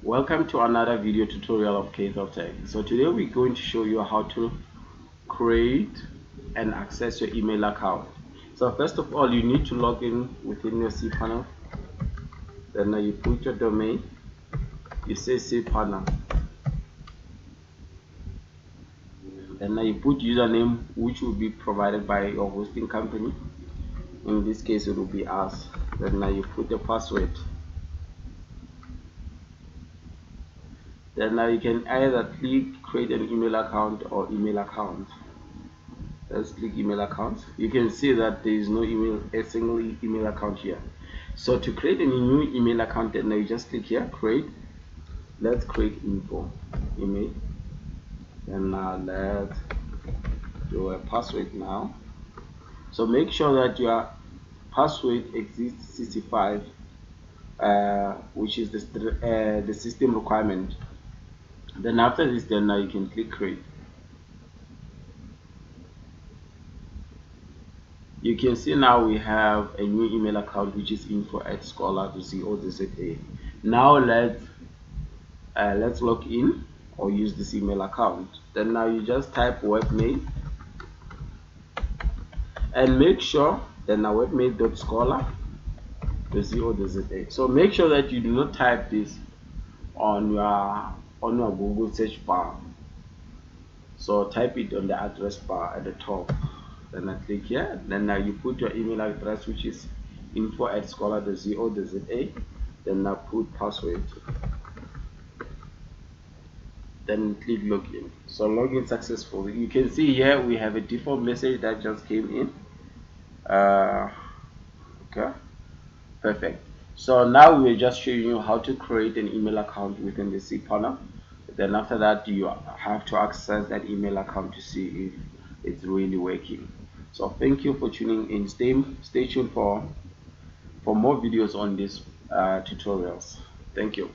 Welcome to another video tutorial of K-Top Tech. So today we're going to show you how to create and access your email account. So first of all, you need to log in within your cPanel. Then you put your domain. You say cPanel. Then you put username, which will be provided by your hosting company. In this case, it will be us. Then you put the password. Then you can either click create an email account or email account. Let's click email account. You can see that there is no a single email account here. So to create a new email account, then you just click here, create. Let's create info email. And let's do a password now. So make sure that your password exists 65, which is the system requirement. Then after this, then you can click create. You can see now we have a new email account, which is info@scholar.co.za. Now let's log in or use this email account. Then now you just type webmail and make sure then webmail.scholar.co.za. So make sure that you do not type this on your Google search bar. So type it on the address bar at the top. Then I click here. Then now you put your email address, which is info@scholar.co.za. Then now put password. Then click login. So login successful. You can see here we have a default message that just came in. Okay, perfect. So now we're just showing you how to create an email account within the cPanel. Then after that, you have to access that email account to see if it's really working. So thank you for tuning in. Stay tuned for more videos on these tutorials. Thank you.